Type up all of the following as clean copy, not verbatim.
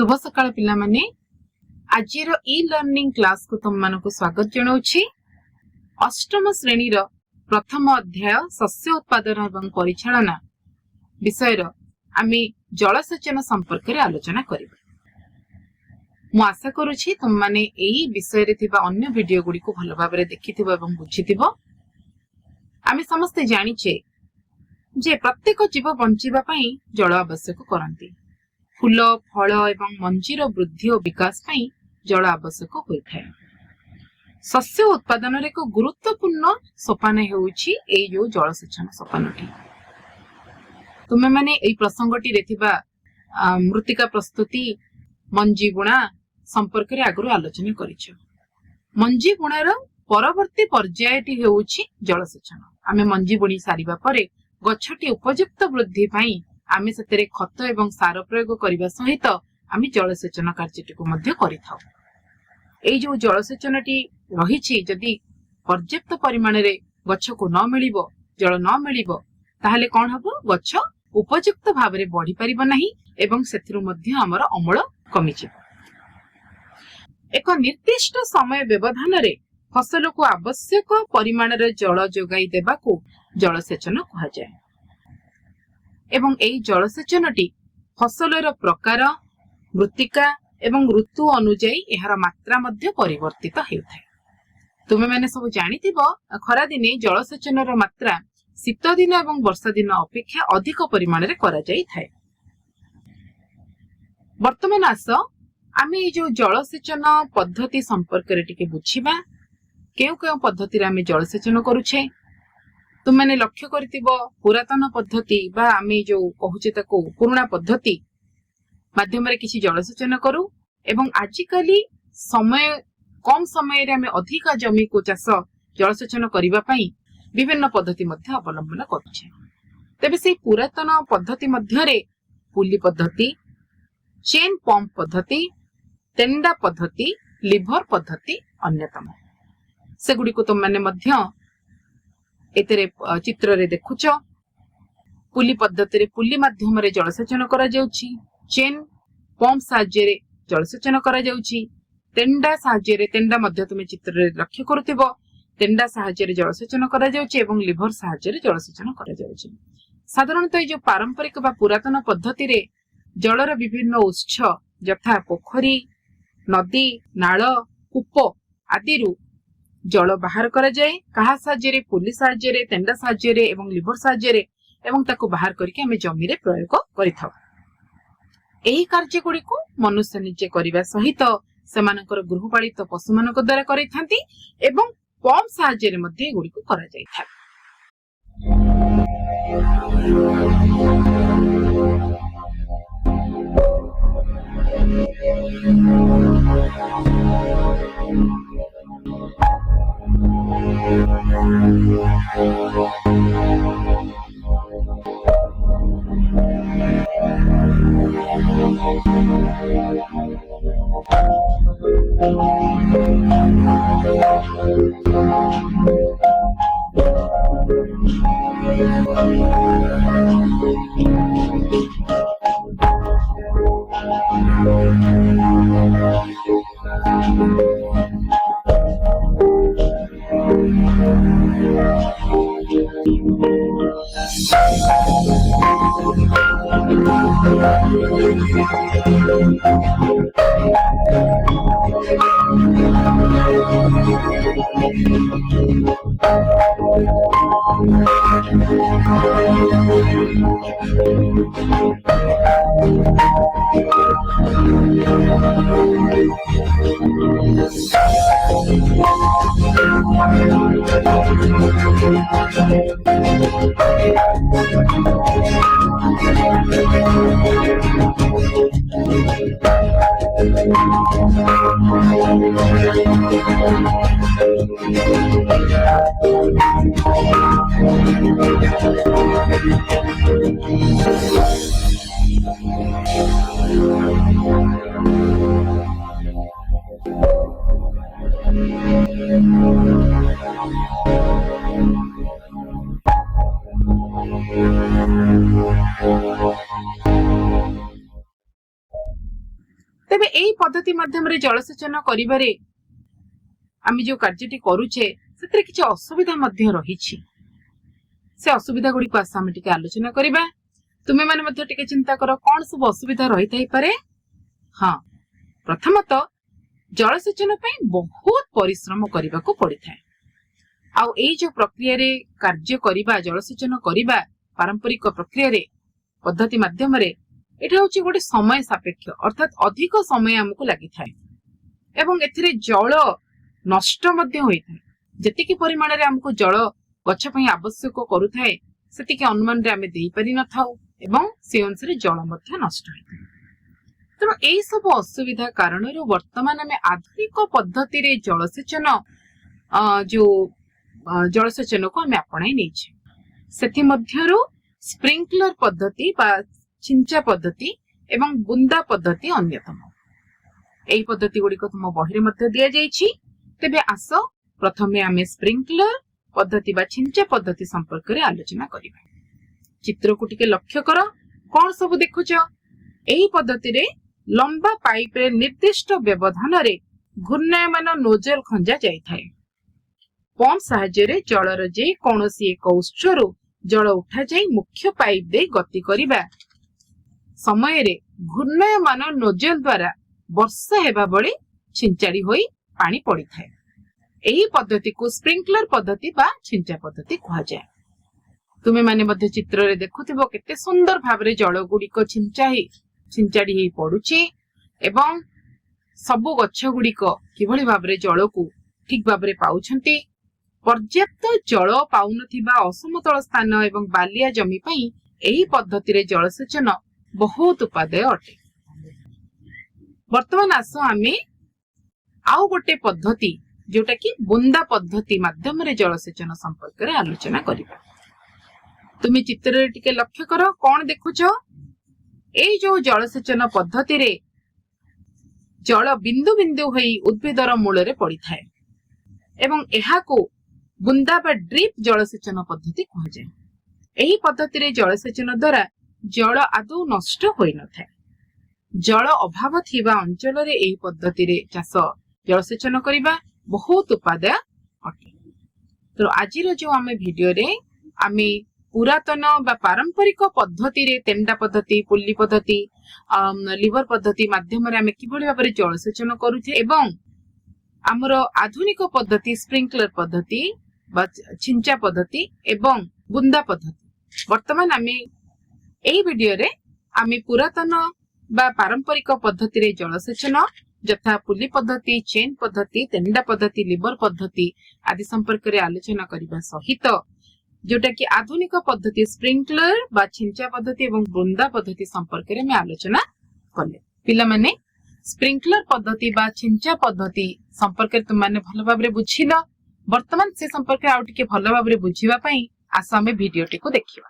शुभ सकाळ पिला माने आजिर ई लर्निंग क्लास को तुम मानको स्वागत जणाउछि। अष्टम श्रेणी रो प्रथम अध्याय शस्य उत्पादन एवं परिचालना विषय रो आमे जलसेचन संपर्क रे आलोचना करिबा। मु आशा करूछि तुम माने एही विषय रे थिबा अन्य वीडियो गुडी को भलो भाबरे देखिथिबो एवं बुझिथिबो। आमे समस्ते जानिछे जे प्रत्येक जीव बंचिबा पई जल आवश्यक करंती। फूल फल एवं मंजीर वृद्धि और विकास पई जल आवश्यक होइथाय। शस्य उत्पादन रे एक गुरुत्वपूर्ण सोपान हेउछि एई जो जलसेचन सोपानटी। तुमे माने एई प्रसंगटी रेथिबा मृत्तिका प्रस्तुति मंजी बुणा संपर्क रे आगु आलोचना करिछ। मंजी बुणार परवर्ती पर्यायटी हेउछि जलसेचन। आमे मंजी बुणी सारिबा परे गछटी उपयुक्त वृद्धि पई आमे सतेरे खत एवं सार प्रयोग करिबा सहित आमे जलसेचन कार्यटी को मध्य करिथाउ। एई जो जलसेचनटी रहिछि जदि पर्याप्त परिमाण रे गछ को न मिलिबो जल न मिलिबो ताहाले कोन हबो गछ उपयुक्त भाव रे बढ़ी परिबो नाही एवं सेथिरु मध्य हमर अमल कमि जिवो। एक निर्दिष्ट समय व्यवधान रे फसल को आवश्यक परिमाण रे जल जोगाई देबा को जलसेचन कहा जाय एवं एई जलसेचनटी फसलर प्रकार मृत्तिका एवं ऋतु अनुଯାयी एहार मात्रा मध्य परिवर्तित हेउथाय। तुमे माने सब जानिथिबो खरा दिने जलसेचनर मात्रा शीत दिन एवं वर्षा दिन अपेक्षा अधिक परिमाण रे करा जाई थाय। वर्तमान आस आमे एई जो जलसेचन पद्धति संपर्क रे टिके बुझिबा। केउ केउ पद्धति रे आमे जलसेचन करूछे तुम मैंने लक्ष्य करथिबो पुरातन पद्धति बा आमे जो कहूचे ताको पुराना पद्धति माध्यम रे किछि जलसेचन करू एवं आजिकाली समय कम समय रे आमे अधिक जमी को चाष जलसेचन करिबा पई विभिन्न पद्धति मध्य अवलंबन करूछे। तबे से पुरातन पद्धति मध्य रे पुली पद्धति चेन पंप पद्धति तेंडा पद्धति लिभर पद्धति अन्यतम। सेगुडी को तुम माने मध्य एतरे चित्र रे देखुच। पुली पद्धति रे पुली माध्यम रे जलसेचन करा जाउछि। चेन पंप साहाय्य रे जलसेचन करा जाउछि। तेंडा साहाय्य रे तेंडा मध्य तुमे चित्र रे लक्ष्य करूथिबो तेंडा साहाय्य रे जलसेचन करा जाउछि एवं लिभर साहाय्य रे जलसेचन करा जाउछि। साधारणतः ए जो पारंपरिक बा पुरातन पद्धति रे जलर विभिन्न उत्स यथा पोखरी नदी नाळ कूप आदिरु जल बाहर करा जाए कहा साहाय्य रे पुली साहाय्य रे तेंडा साहाय्य रे एवं लिभर साहाय्य रे एवं ताको बाहर करके हमें जमी रे प्रयोग करिथाउ। एही कार्य गुडी को मनुष्य निजे करिबा सहित सेमानकर गृहपालित पशु मानक द्वारा करिथांती एवं पंप साहाय्य रे मध्ये गुडी को करा जायथा। तेबे एई पद्धति माध्यम जलसेचन करिबारे आमी जो कार्यटी करूचे सेतरे किछि असुविधा मध्य रहिछि। से असुविधा गुडी को आसा आमी टिके आलोचना करिबा। तुमे माने मध्य टिके चिंता करो कोन सब असुविधा रहि थाई पारे। हां, प्रथमतः जलसेचन पई बहुत परिश्रम करिबा को पड़ि थाए। आउ एई जो प्रक्रिया रे कार्य करिबा जलसेचन करिबा पारंपरिक प्रक्रिया रे पद्धति माध्यम रे एटा होची गोटे समय सापेक्ष अर्थात अधिक समय हमकु लागि थाए एवं एथिरे जल नष्ट मध्य होई थाए। जेतिकी परिमाण रे हमकु जल गछ पई आवश्यक करू थाए सेतिकी अनुमान रे हमें देई पारि न थाउ एवं से अनुसार जल मध्य नष्ट होई थाए। तेणु एई सब असुविधा कारण वर्तमान में आधुनिक पद्धति रे जलसेचन जो जलसेचन को हमें अपनाई नहीं। सेथि मध्यरु स्प्रिंकलर पद्धति बा छिंचा पद्धति एवं बुंदा पद्धति अन्यतम। एई पद्धति गुडी को तुम बही रे मध्य दिया जाइछि। तेबे आस प्रथमे आमे स्प्रिंकलर पद्धति बा छिंचा पद्धति संपर्क रे आलोचना करिबा। चित्र को टिके लक्ष्य करो कोन सब देखुछ। एई पद्धति रे लंबा पाइप रे निर्दिष्ट व्यवधान रे घूर्णयमान नोजल खंजा जाय थाए। पंप सहाय्य रे जलर जे कोनोसी एक उत्सरु जल उठा जाई मुख्य पाइप दे गति करिबा समय रे घूर्णयमान नोजल द्वारा वर्षा हेबा बळे छिंचाड़ी होई पानी पड़ी थाए। एही पद्धति को स्प्रिंकलर पद्धति बा छिंचा पद्धति कहा जाय। तुमे माने मध्य चित्र रे देखुथिबो केते सुंदर भाबरे जल गुडी को छिंचाड़ी हेई पडुची एवं सबु गच्छ गुडी को किभଳି भाबरे जल को ठीक भाबरे पाउछंती। पर्याप्त जल पाउनथिबा असमतल स्थान एवं बालिया जमी पई एही पद्धति रे जलसेचन बहुत उपादेय अटे। वर्तमान आस आमे आउ गोटे पद्धति जोटा कि बुंदा पद्धति माध्यम रे जलसेचन संपर्क रे आलोचना करिबा। तुमे चित्र रे टिके लक्ष्य करो कोन देखुछ। एई जो जलसेचन पद्धति रे जल बिंदु बिंदु होई उद्भिदर मूल रे पड़ी थाए एवं एहाको बुंदा बा ड्रिप जलसेचन पद्धति कहा जाय। एही पद्धति रे जलसेचन द्वारा जल आदौ नष्ट होई न थाए। जल अभाव थिबा अंचल रे एही पद्धति रे चाष जलसेचन करिबा बहुत उपादेय अटे। तो आजिर जो आमे वीडियो रे आमे पुरातन बा पारंपरिक पद्धति रे तेंडा पद्धति पुल्ली पद्धति लिवर पद्धति माध्यम रे आमे किभଳି भाबरे जलसेचन करूथे एवं हमर आधुनिक पद्धति स्प्रिंकलर पद्धति बा छिंचा पद्धति एवं बुंदा पद्धति। वर्तमान आमे एई वीडियो रे आमे पुरातन बा पारंपरिक पद्धति रे जलसेचन यथा पुल्ली पद्धति चेन पद्धति तेंडा पद्धति लिवर पद्धति आदि संपर्क रे आलोचना करिबा सहित जोटा कि आधुनिक पद्धति स्प्रिंकलर बा छिंचा पद्धति एवं बुंदा पद्धति संपर्क रे मैं आलोचना कले। पिला माने स्प्रिंकलर पद्धति बा छिंचा पद्धति संपर्क रे तुम माने भलो भाबरे बुझिलो। वर्तमान से संपर्क रे आउटिके भलो भाबरे बुझिबा पई आसा हमें वीडियो टिको देखिबा।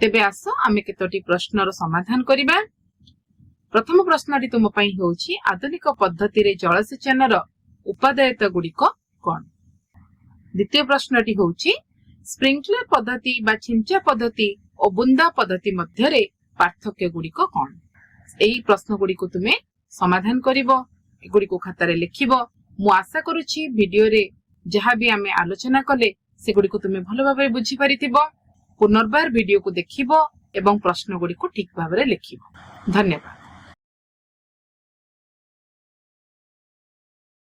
तेबे आस आमे केतोटी प्रश्नर समाधान करिबा। प्रथम प्रश्नटी तुम पई होउछि आधुनिक पद्धति रे जलसेचनर उपादेयता गुड़िक कोन। द्वितीय प्रश्नटी होउछि स्प्रिंकलर पद्धति बा छिंचा पद्धति और बुंदा पद्धति मध्य रे पार्थक्य गुड़िक कोन। एही प्रश्न गुड़िक तुमे समाधान करिवो, एगुड़िक खाता रे लिखिवो। मु आशा करूछि वीडियो रे जहा भी आमे आलोचना कले सेगुड़िक तुमे भलो भाबरे बुझी परिथिबो। पुनर्बार वीडियो को देखिवो एवं प्रश्न गुड़िक ठीक भाबरे लिखिवो। धन्यवाद।